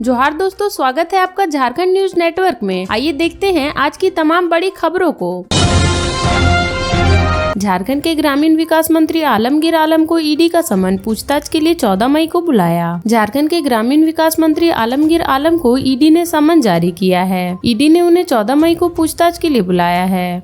जोहार दोस्तों, स्वागत है आपका झारखंड न्यूज नेटवर्क में। आइए देखते हैं आज की तमाम बड़ी खबरों को। झारखंड के ग्रामीण विकास मंत्री आलमगीर आलम को ईडी का समन पूछताछ के लिए 14 मई को बुलाया। झारखंड के ग्रामीण विकास मंत्री आलमगीर आलम को ईडी ने समन जारी किया है। ईडी ने उन्हें 14 मई को पूछताछ के लिए बुलाया है।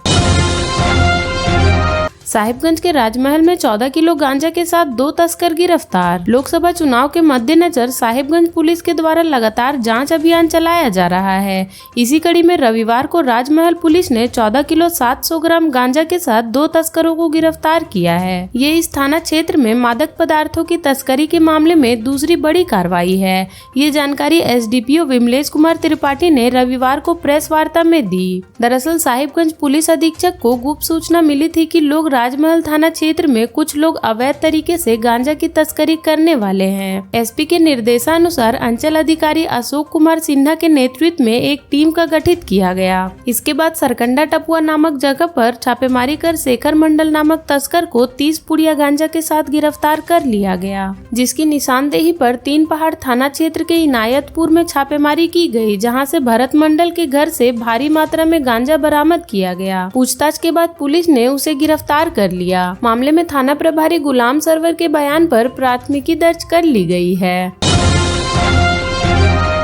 साहिबगंज के राजमहल में 14 किलो गांजा के साथ 2 तस्कर गिरफ्तार। लोकसभा चुनाव के मद्देनजर साहिबगंज पुलिस के द्वारा लगातार जांच अभियान चलाया जा रहा है। इसी कड़ी में रविवार को राजमहल पुलिस ने 14 किलो 700 ग्राम गांजा के साथ 2 तस्करों को गिरफ्तार किया है। ये इस थाना क्षेत्र में मादक पदार्थों की तस्करी के मामले में दूसरी बड़ी कार्रवाई है। ये जानकारी एसडीपीओ विमलेश कुमार त्रिपाठी ने रविवार को प्रेस वार्ता में दी। दरअसल साहिबगंज पुलिस अधीक्षक को गुप्त सूचना मिली थी कि लोग राजमहल थाना क्षेत्र में कुछ लोग अवैध तरीके से गांजा की तस्करी करने वाले हैं। एसपी के निर्देशानुसार अंचल अधिकारी अशोक कुमार सिन्हा के नेतृत्व में एक टीम का गठित किया गया। इसके बाद सरकंडा टपुआ नामक जगह पर छापेमारी कर शेखर मंडल नामक तस्कर को 30 पुड़िया गांजा के साथ गिरफ्तार कर लिया गया, जिसकी निशानदेही पर 3 पहाड़ थाना क्षेत्र के इनायतपुर में छापेमारी की गई, जहां से भरत मंडल के घर से भारी मात्रा में गांजा बरामद किया गया। पूछताछ के बाद पुलिस ने उसे गिरफ्तार कर लिया। मामले में थाना प्रभारी गुलाम सरवर के बयान पर प्राथमिकी दर्ज कर ली गई है।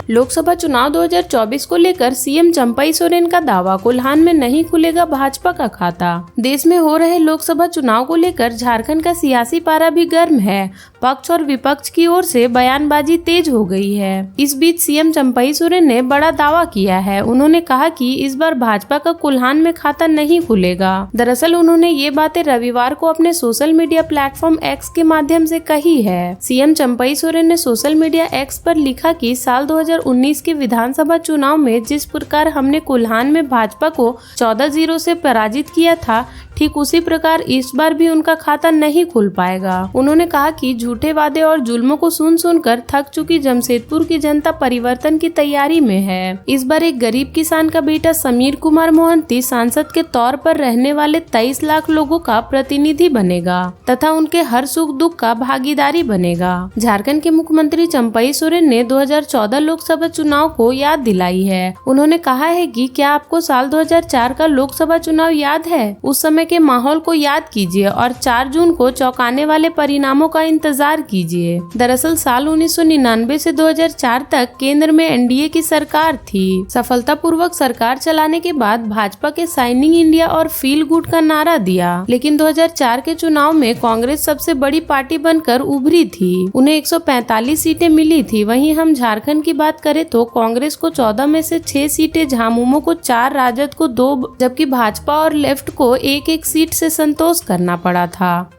लोकसभा चुनाव 2024 को लेकर सीएम चंपई सोरेन का दावा, कोल्हान में नहीं खुलेगा भाजपा का खाता। देश में हो रहे लोकसभा चुनाव को लेकर झारखंड का सियासी पारा भी गर्म है। पक्ष और विपक्ष की ओर से बयानबाजी तेज हो गई है। इस बीच सीएम चंपई सोरेन ने बड़ा दावा किया है। उन्होंने कहा कि इस बार भाजपा का कोल्हान में खाता नहीं खुलेगा। दरअसल उन्होंने ये बातें रविवार को अपने सोशल मीडिया प्लेटफॉर्म एक्स के माध्यम से कही है। सीएम चंपई सोरेन ने सोशल मीडिया एक्स पर लिखा कि साल 2019 के विधानसभा चुनाव में जिस प्रकार हमने कोल्हान में भाजपा को 14-0 से पराजित किया था, ठीक उसी प्रकार इस बार भी उनका खाता नहीं खुल पाएगा। उन्होंने कहा कि झूठे वादे और जुल्मों को सुनकर थक चुकी जमशेदपुर की जनता परिवर्तन की तैयारी में है। इस बार एक गरीब किसान का बेटा समीर कुमार मोहंती सांसद के तौर पर रहने वाले 23 लाख लोगों का प्रतिनिधि बनेगा तथा उनके हर सुख दुख का भागीदारी बनेगा। झारखंड के मुख्यमंत्री चंपई सोरेन ने 2014 लोकसभा चुनाव को याद दिलाई है। उन्होंने कहा है कि क्या आपको साल 2004 का लोकसभा चुनाव याद है? उस समय के माहौल को याद कीजिए और 4 जून को चौंकाने वाले परिणामों का इंतजार कीजिए। दरअसल साल 1999 से 2004 तक केंद्र में एनडीए की सरकार थी। सफलतापूर्वक सरकार चलाने के बाद भाजपा के साइनिंग इंडिया और फील गुड का नारा दिया, लेकिन 2004 के चुनाव में कांग्रेस सबसे बड़ी पार्टी बनकर उभरी थी। उन्हें 145 सीटें मिली थी। वहीं हम झारखंड की बात करें तो कांग्रेस को 14 में से 6 सीटें, झामुमो को 4, राजद को 2, जबकि भाजपा और लेफ्ट को एक सीट से संतोष करना पड़ा था।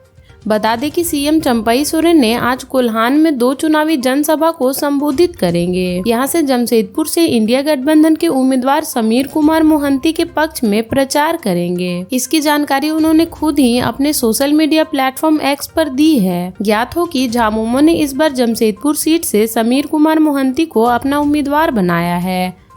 बता दें कि सीएम चंपई सोरेन ने आज कोल्हान में 2 चुनावी जनसभा को संबोधित करेंगे। यहां से जमशेदपुर से इंडिया गठबंधन के उम्मीदवार समीर कुमार मोहंती के पक्ष में प्रचार करेंगे। इसकी जानकारी उन्होंने खुद ही अपने सोशल मीडिया प्लेटफॉर्म एक्स पर दी है। ज्ञात हो कि झामुमो ने इस बार जमशेदपुर सीट से समीर कुमार मोहंती को अपना उम्मीदवार बनाया है।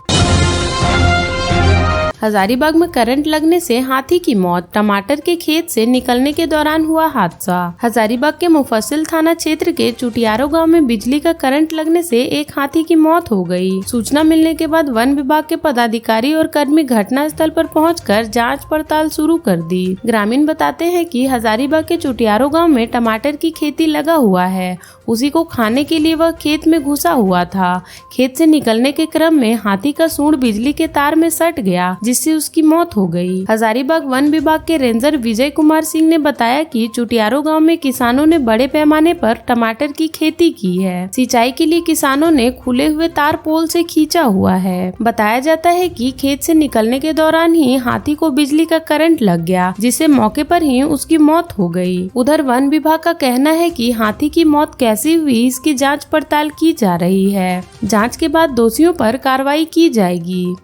हजारीबाग में करंट लगने से हाथी की मौत, टमाटर के खेत से निकलने के दौरान हुआ हादसा। हजारीबाग के मुफस्सिल थाना क्षेत्र के चुटियारो गांव में बिजली का करंट लगने से एक हाथी की मौत हो गई। सूचना मिलने के बाद वन विभाग के पदाधिकारी और कर्मी घटना स्थल पर पहुंचकर जांच पड़ताल शुरू कर दी। ग्रामीण बताते हैं कि हजारीबाग के चुटियारो गाँव में टमाटर की खेती लगा हुआ है। उसी को खाने के लिए वह खेत में घुसा हुआ था। खेत से निकलने के क्रम में हाथी का सूंड बिजली के तार में सट गया, जिससे उसकी मौत हो गई। हजारीबाग वन विभाग के रेंजर विजय कुमार सिंह ने बताया कि चुटियारो गांव में किसानों ने बड़े पैमाने पर टमाटर की खेती की है। सिंचाई के लिए किसानों ने खुले हुए तार पोल से खींचा हुआ है। बताया जाता है कि खेत से निकलने के दौरान ही हाथी को बिजली का करंट लग गया, जिससे मौके पर ही उसकी मौत हो गई। उधर वन विभाग का कहना है कि हाथी की मौत कैसे हुई, इसकी जांच पड़ताल की जा रही है। जांच के बाद दोषियों पर कार्रवाई की जाएगी।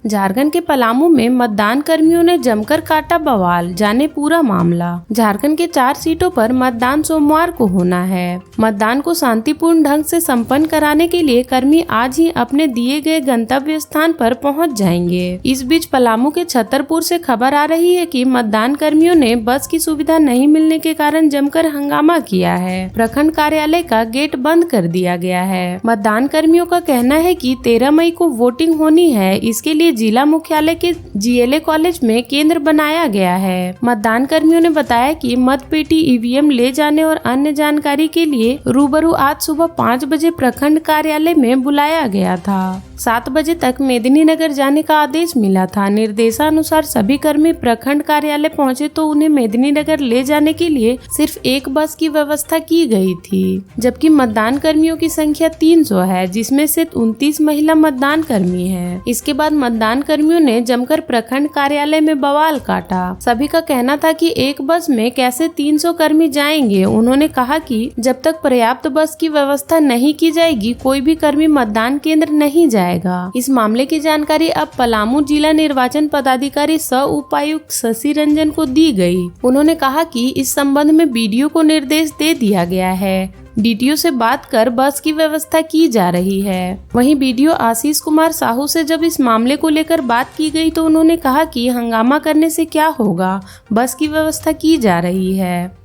झारखंड के पलामू में मतदान कर्मियों ने जमकर काटा बवाल, जाने पूरा मामला। झारखंड के 4 सीटों पर मतदान सोमवार को होना है। मतदान को शांतिपूर्ण ढंग से संपन्न कराने के लिए कर्मी आज ही अपने दिए गए गंतव्य स्थान पर पहुंच जाएंगे। इस बीच पलामू के छतरपुर से खबर आ रही है कि मतदान कर्मियों ने बस की सुविधा नहीं मिलने के कारण जमकर हंगामा किया है। प्रखंड कार्यालय का गेट बंद कर दिया गया है। मतदान कर्मियों का कहना है कि 13 मई को वोटिंग होनी है, इसके लिए जिला मुख्यालय के GLA कॉलेज में केंद्र बनाया गया है। मतदान कर्मियों ने बताया कि मत पेटी, EVM ले जाने और अन्य जानकारी के लिए रूबरू आज सुबह 5 बजे प्रखंड कार्यालय में बुलाया गया था। 7 बजे तक मेदिनीनगर जाने का आदेश मिला था। निर्देशानुसार सभी कर्मी प्रखंड कार्यालय पहुंचे तो उन्हें मेदिनीनगर ले जाने के लिए सिर्फ एक बस की व्यवस्था की गई थी, जबकि मतदान कर्मियों की संख्या 300 है, जिसमें से 29 महिला मतदान कर्मी हैं। इसके बाद मतदान कर्मियों ने जमकर प्रखंड कार्यालय में बवाल काटा। सभी का कहना था कि एक बस में कैसे 300 कर्मी जाएंगे। उन्होंने कहा कि जब तक पर्याप्त बस की व्यवस्था नहीं की जाएगी, कोई भी कर्मी मतदान केंद्र नहीं जाएगा। इस मामले की जानकारी अब पलामू जिला निर्वाचन पदाधिकारी सह उपायुक्त शशि रंजन को दी गई। उन्होंने कहा कि इस संबंध में BDO को निर्देश दे दिया गया है। DTO से बात कर बस की व्यवस्था की जा रही है। वहीं BDO आशीष कुमार साहू से जब इस मामले को लेकर बात की गई तो उन्होंने कहा कि हंगामा करने से क्या होगा, बस की व्यवस्था की जा रही है।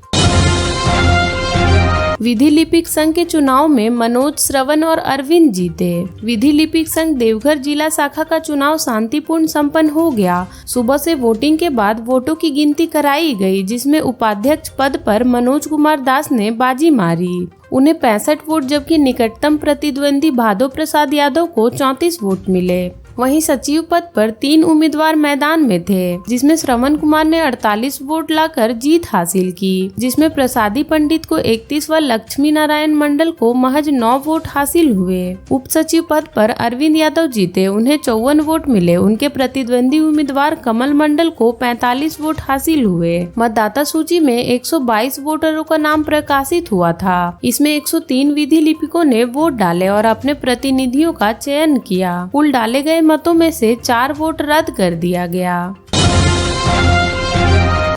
विधि लिपिक संघ के चुनाव में मनोज, श्रवण और अरविंद जीते। विधि लिपिक संघ देवघर जिला शाखा का चुनाव शांतिपूर्ण संपन्न हो गया। सुबह से वोटिंग के बाद वोटों की गिनती कराई गई, जिसमें उपाध्यक्ष पद पर मनोज कुमार दास ने बाजी मारी। उन्हें 65 वोट, जबकि निकटतम प्रतिद्वंदी भादो प्रसाद यादव को 34 वोट मिले। वहीं सचिव पद पर 3 उम्मीदवार मैदान में थे, जिसमें श्रवण कुमार ने 48 वोट लाकर जीत हासिल की, जिसमें प्रसादी पंडित को 31 व लक्ष्मी नारायण मंडल को महज 9 वोट हासिल हुए। उप सचिव पद पर अरविंद यादव जीते, उन्हें 54 वोट मिले। उनके प्रतिद्वंदी उम्मीदवार कमल मंडल को 45 वोट हासिल हुए। मतदाता सूची में 122 वोटरों का नाम प्रकाशित हुआ था। इसमें 103 विधि लिपिकों ने वोट डाले और अपने प्रतिनिधियों का चयन किया। कुल डाले गए मतों में से 4 वोट रद्द कर दिया गया।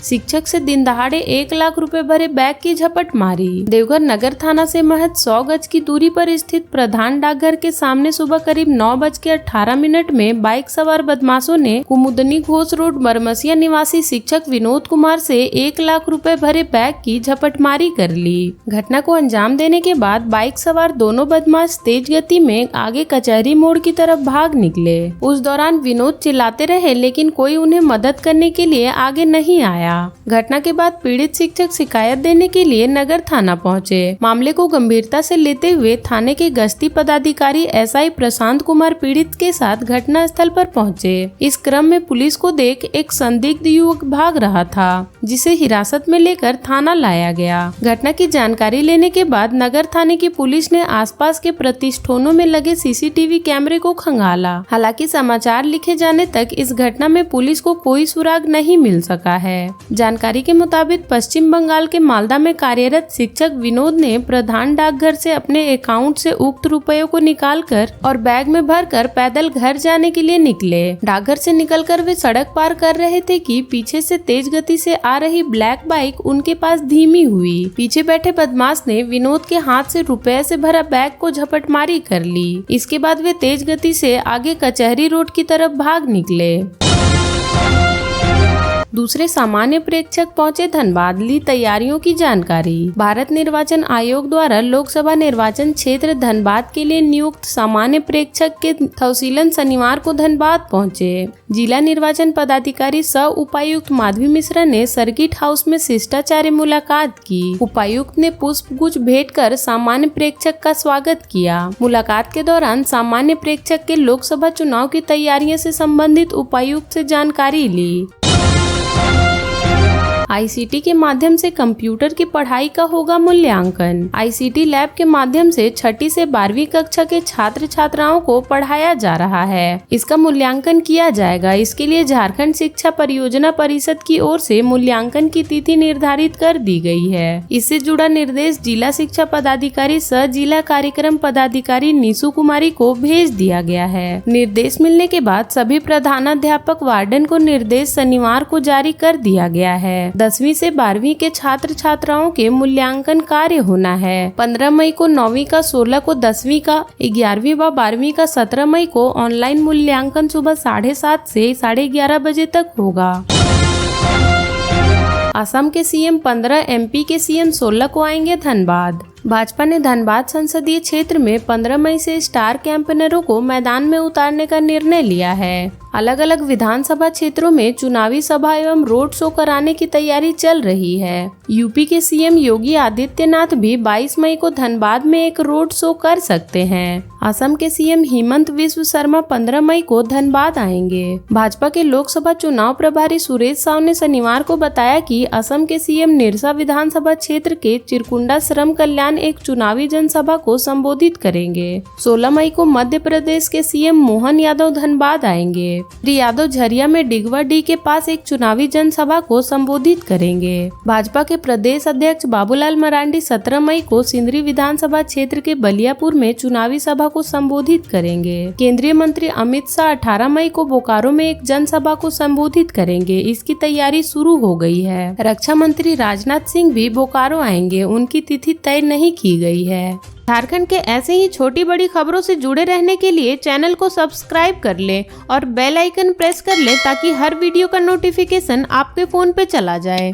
शिक्षक से दिन दहाड़े 1 लाख रुपए भरे बैग की झपट मारी। देवघर नगर थाना से महज 100 गज की दूरी पर स्थित प्रधान डाकघर के सामने सुबह करीब 9:18 में बाइक सवार बदमाशों ने कुमुदनी घोष रोड बरमसिया निवासी शिक्षक विनोद कुमार से 1 लाख रुपए भरे बैग की झपटमारी कर ली। घटना को अंजाम देने के बाद बाइक सवार दोनों बदमाश तेज गति में आगे कचहरी मोड़ की तरफ भाग निकले। उस दौरान विनोद चिल्लाते रहे, लेकिन कोई उन्हें मदद करने के लिए आगे नहीं आया। घटना के बाद पीड़ित शिक्षक शिकायत देने के लिए नगर थाना पहुंचे। मामले को गंभीरता से लेते हुए थाने के गश्ती पदाधिकारी SI प्रशांत कुमार पीड़ित के साथ घटना स्थल पर पहुंचे। इस क्रम में पुलिस को देख एक संदिग्ध युवक भाग रहा था, जिसे हिरासत में लेकर थाना लाया गया। घटना की जानकारी लेने के बाद नगर थाने की पुलिस ने आसपास के प्रतिष्ठानों में लगे CCTV कैमरे को खंगाला। हालांकि समाचार लिखे जाने तक इस घटना में पुलिस को कोई सुराग नहीं मिल सका है। जानकारी के मुताबिक पश्चिम बंगाल के मालदा में कार्यरत शिक्षक विनोद ने प्रधान डाकघर से अपने अकाउंट से उक्त रुपयों को निकालकर और बैग में भरकर पैदल घर जाने के लिए निकले। डाकघर से निकलकर वे सड़क पार कर रहे थे कि पीछे से तेज गति से आ रही ब्लैक बाइक उनके पास धीमी हुई। पीछे बैठे बदमाश ने विनोद के हाथ से रुपए से भरा बैग को झपटमारी कर ली। इसके बाद वे तेज गति से आगे कचहरी रोड की तरफ भाग निकले। दूसरे सामान्य प्रेक्षक पहुंचे धनबाद, ली तैयारियों की जानकारी। भारत निर्वाचन आयोग द्वारा लोकसभा निर्वाचन क्षेत्र धनबाद के लिए नियुक्त सामान्य प्रेक्षक के तहसीलन शनिवार को धनबाद पहुंचे। जिला निर्वाचन पदाधिकारी सह उपायुक्त माधवी मिश्रा ने सर्किट हाउस में शिष्टाचार्य मुलाकात की। उपायुक्त ने पुष्प गुच्छ भेंट कर सामान्य प्रेक्षक का स्वागत किया। मुलाकात के दौरान सामान्य प्रेक्षक के लोकसभा चुनाव की तैयारियों से संबंधित उपायुक्त से जानकारी ली। आईसीटी के माध्यम से कंप्यूटर की पढ़ाई का होगा मूल्यांकन। आईसीटी लैब के माध्यम से 6ठी से 12वीं कक्षा के छात्र छात्राओं को पढ़ाया जा रहा है। इसका मूल्यांकन किया जाएगा। इसके लिए झारखंड शिक्षा परियोजना परिषद की ओर से मूल्यांकन की तिथि निर्धारित कर दी गई है। इससे जुड़ा निर्देश जिला शिक्षा पदाधिकारी सह जिला कार्यक्रम पदाधिकारी नीसू कुमारी को भेज दिया गया है। निर्देश मिलने के बाद सभी प्रधानाध्यापक वार्डन को निर्देश शनिवार को जारी कर दिया गया है। 10वीं से 12वीं के छात्र छात्राओं के मूल्यांकन कार्य होना है। 15 मई को 9वीं का, 16 को 10वीं का, 11वीं व 12वीं का 17 मई को ऑनलाइन मूल्यांकन सुबह 7:30 से 11:30 बजे तक होगा। असम के सीएम 15, एमपी के सीएम 16 को आएंगे धनबाद। भाजपा ने धनबाद संसदीय क्षेत्र में 15 मई से स्टार कैंपेनरों को मैदान में उतारने का निर्णय लिया है। अलग अलग विधानसभा क्षेत्रों में चुनावी सभा एवं रोड शो कराने की तैयारी चल रही है। यूपी के सीएम योगी आदित्यनाथ भी 22 मई को धनबाद में एक रोड शो कर सकते हैं। असम के सीएम हिमंत विश्व शर्मा 15 मई को धनबाद आएंगे। भाजपा के लोकसभा चुनाव प्रभारी सुरेश साव ने शनिवार को बताया कि असम के सीएम निरसा विधानसभा क्षेत्र के चिरकुंडा श्रम कल्याण एक चुनावी जनसभा को संबोधित करेंगे। 16 मई को मध्य प्रदेश के सीएम मोहन यादव धनबाद आएंगे। श्री यादव झरिया में डिगवाडी के पास एक चुनावी जनसभा को संबोधित करेंगे। भाजपा के प्रदेश अध्यक्ष बाबूलाल मरांडी 17 मई को सिंदरी विधानसभा क्षेत्र के बलियापुर में चुनावी सभा को संबोधित करेंगे। केंद्रीय मंत्री अमित शाह 18 मई को बोकारो में एक जनसभा को संबोधित करेंगे। इसकी तैयारी शुरू हो गई है। रक्षा मंत्री राजनाथ सिंह भी बोकारो आएंगे। उनकी तिथि तय नहीं की गई है। झारखंड के ऐसे ही छोटी बड़ी खबरों से जुड़े रहने के लिए चैनल को सब्सक्राइब कर लें और बेल आइकन प्रेस कर लें ताकि हर वीडियो का नोटिफिकेशन आपके फोन पे चला जाए।